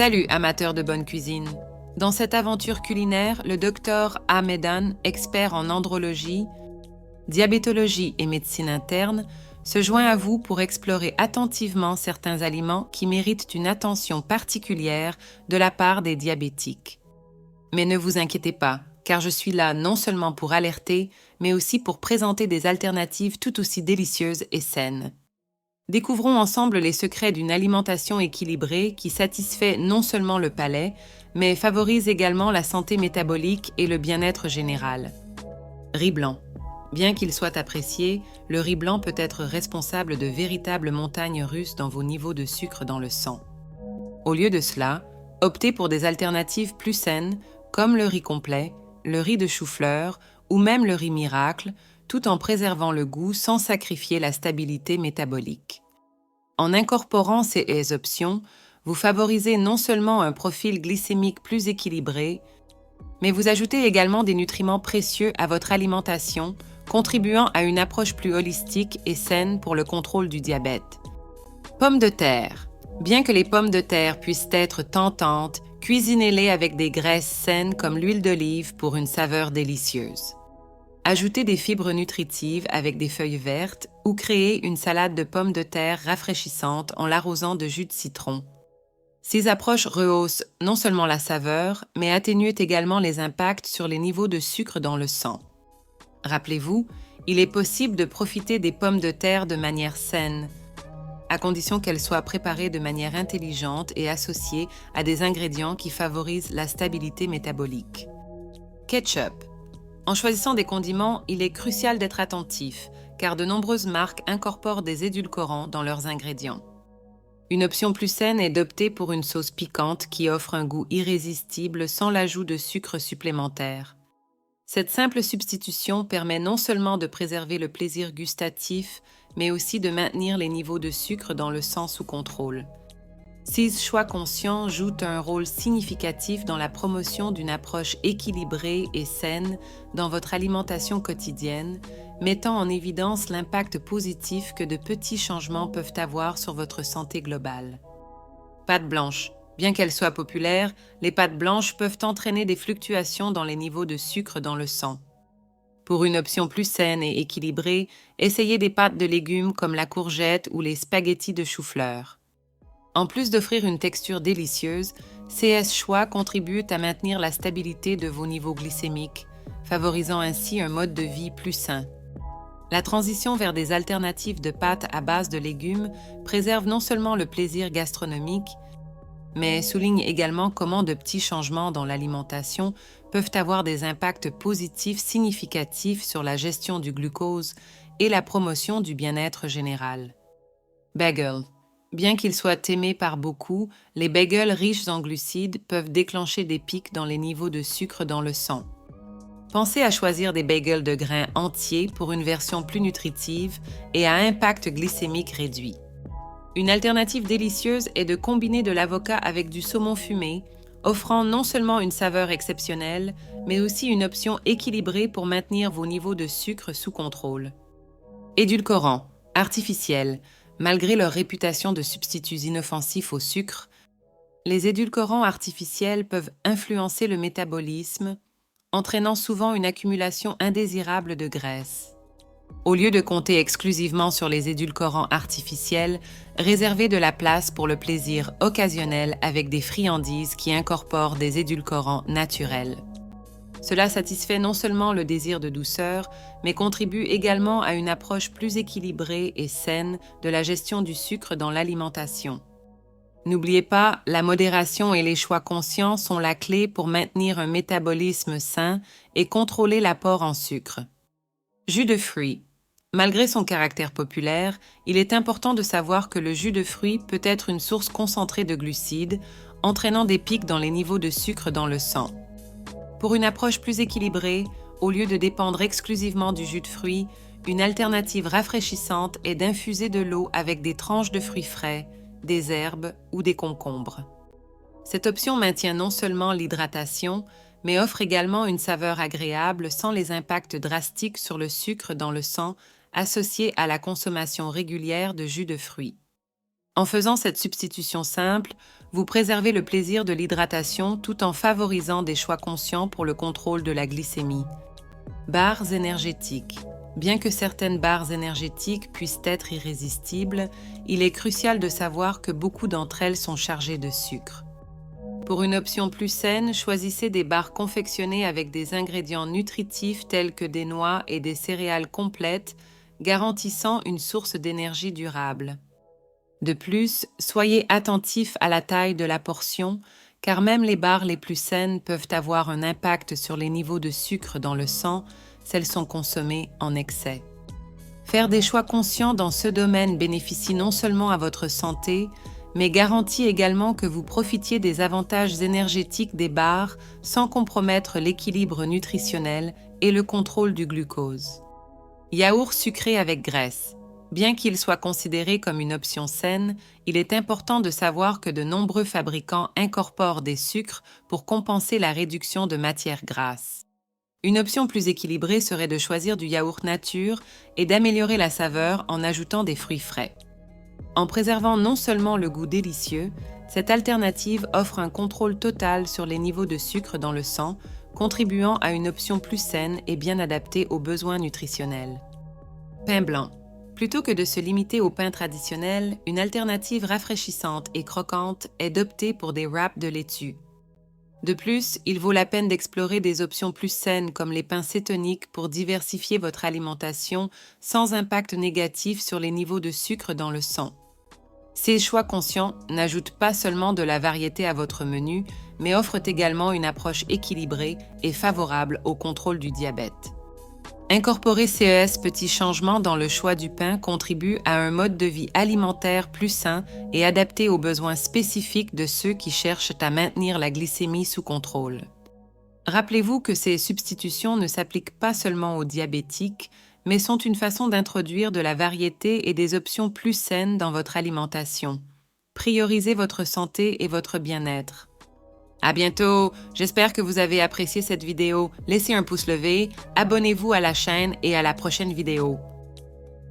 Salut amateurs de bonne cuisine. Dans cette aventure culinaire, le docteur Ahmedan, expert en andrologie, diabétologie et médecine interne, se joint à vous pour explorer attentivement certains aliments qui méritent une attention particulière de la part des diabétiques. Mais ne vous inquiétez pas, car je suis là non seulement pour alerter, mais aussi pour présenter des alternatives tout aussi délicieuses et saines. Découvrons ensemble les secrets d'une alimentation équilibrée qui satisfait non seulement le palais, mais favorise également la santé métabolique et le bien-être général. Riz blanc. Bien qu'il soit apprécié, le riz blanc peut être responsable de véritables montagnes russes dans vos niveaux de sucre dans le sang. Au lieu de cela, optez pour des alternatives plus saines, comme le riz complet, le riz de chou-fleur ou même le riz miracle, tout en préservant le goût sans sacrifier la stabilité métabolique. En incorporant ces options, vous favorisez non seulement un profil glycémique plus équilibré, mais vous ajoutez également des nutriments précieux à votre alimentation, contribuant à une approche plus holistique et saine pour le contrôle du diabète. Pommes de terre. Bien que les pommes de terre puissent être tentantes, cuisinez-les avec des graisses saines comme l'huile d'olive pour une saveur délicieuse. Ajoutez des fibres nutritives avec des feuilles vertes ou créez une salade de pommes de terre rafraîchissante en l'arrosant de jus de citron. Ces approches rehaussent non seulement la saveur, mais atténuent également les impacts sur les niveaux de sucre dans le sang. Rappelez-vous, il est possible de profiter des pommes de terre de manière saine, à condition qu'elles soient préparées de manière intelligente et associées à des ingrédients qui favorisent la stabilité métabolique. Ketchup. En choisissant des condiments, il est crucial d'être attentif, car de nombreuses marques incorporent des édulcorants dans leurs ingrédients. Une option plus saine est d'opter pour une sauce piquante qui offre un goût irrésistible sans l'ajout de sucre supplémentaire. Cette simple substitution permet non seulement de préserver le plaisir gustatif, mais aussi de maintenir les niveaux de sucre dans le sang sous contrôle. Ces choix conscients jouent un rôle significatif dans la promotion d'une approche équilibrée et saine dans votre alimentation quotidienne, mettant en évidence l'impact positif que de petits changements peuvent avoir sur votre santé globale. Pâte blanche. Bien qu'elles soient populaires, les pâtes blanches peuvent entraîner des fluctuations dans les niveaux de sucre dans le sang. Pour une option plus saine et équilibrée, essayez des pâtes de légumes comme la courgette ou les spaghettis de chou-fleur. En plus d'offrir une texture délicieuse, ces choix contribuent à maintenir la stabilité de vos niveaux glycémiques, favorisant ainsi un mode de vie plus sain. La transition vers des alternatives de pâtes à base de légumes préserve non seulement le plaisir gastronomique, mais souligne également comment de petits changements dans l'alimentation peuvent avoir des impacts positifs significatifs sur la gestion du glucose et la promotion du bien-être général. Bagel. Bien qu'ils soient aimés par beaucoup, les bagels riches en glucides peuvent déclencher des pics dans les niveaux de sucre dans le sang. Pensez à choisir des bagels de grains entiers pour une version plus nutritive et à impact glycémique réduit. Une alternative délicieuse est de combiner de l'avocat avec du saumon fumé, offrant non seulement une saveur exceptionnelle, mais aussi une option équilibrée pour maintenir vos niveaux de sucre sous contrôle. Édulcorants, artificiels. Malgré leur réputation de substituts inoffensifs au sucre, les édulcorants artificiels peuvent influencer le métabolisme, entraînant souvent une accumulation indésirable de graisse. Au lieu de compter exclusivement sur les édulcorants artificiels, réservez de la place pour le plaisir occasionnel avec des friandises qui incorporent des édulcorants naturels. Cela satisfait non seulement le désir de douceur, mais contribue également à une approche plus équilibrée et saine de la gestion du sucre dans l'alimentation. N'oubliez pas, la modération et les choix conscients sont la clé pour maintenir un métabolisme sain et contrôler l'apport en sucre. Jus de fruits. Malgré son caractère populaire, il est important de savoir que le jus de fruits peut être une source concentrée de glucides, entraînant des pics dans les niveaux de sucre dans le sang. Pour une approche plus équilibrée, au lieu de dépendre exclusivement du jus de fruits, une alternative rafraîchissante est d'infuser de l'eau avec des tranches de fruits frais, des herbes ou des concombres. Cette option maintient non seulement l'hydratation, mais offre également une saveur agréable sans les impacts drastiques sur le sucre dans le sang associés à la consommation régulière de jus de fruits. En faisant cette substitution simple, vous préservez le plaisir de l'hydratation tout en favorisant des choix conscients pour le contrôle de la glycémie. Barres énergétiques. Bien que certaines barres énergétiques puissent être irrésistibles, il est crucial de savoir que beaucoup d'entre elles sont chargées de sucre. Pour une option plus saine, choisissez des barres confectionnées avec des ingrédients nutritifs tels que des noix et des céréales complètes, garantissant une source d'énergie durable. De plus, soyez attentif à la taille de la portion, car même les barres les plus saines peuvent avoir un impact sur les niveaux de sucre dans le sang si elles sont consommées en excès. Faire des choix conscients dans ce domaine bénéficie non seulement à votre santé, mais garantit également que vous profitiez des avantages énergétiques des barres sans compromettre l'équilibre nutritionnel et le contrôle du glucose. Yaourt sucré avec graisse. Bien qu'il soit considéré comme une option saine, il est important de savoir que de nombreux fabricants incorporent des sucres pour compenser la réduction de matières grasses. Une option plus équilibrée serait de choisir du yaourt nature et d'améliorer la saveur en ajoutant des fruits frais. En préservant non seulement le goût délicieux, cette alternative offre un contrôle total sur les niveaux de sucre dans le sang, contribuant à une option plus saine et bien adaptée aux besoins nutritionnels. Pain blanc. Plutôt que de se limiter au pain traditionnel, une alternative rafraîchissante et croquante est d'opter pour des wraps de laitue. De plus, il vaut la peine d'explorer des options plus saines comme les pains cétoniques pour diversifier votre alimentation sans impact négatif sur les niveaux de sucre dans le sang. Ces choix conscients n'ajoutent pas seulement de la variété à votre menu, mais offrent également une approche équilibrée et favorable au contrôle du diabète. Incorporer ces petits changements dans le choix du pain contribue à un mode de vie alimentaire plus sain et adapté aux besoins spécifiques de ceux qui cherchent à maintenir la glycémie sous contrôle. Rappelez-vous que ces substitutions ne s'appliquent pas seulement aux diabétiques, mais sont une façon d'introduire de la variété et des options plus saines dans votre alimentation. Priorisez votre santé et votre bien-être. À bientôt! J'espère que vous avez apprécié cette vidéo. Laissez un pouce levé, abonnez-vous à la chaîne et à la prochaine vidéo.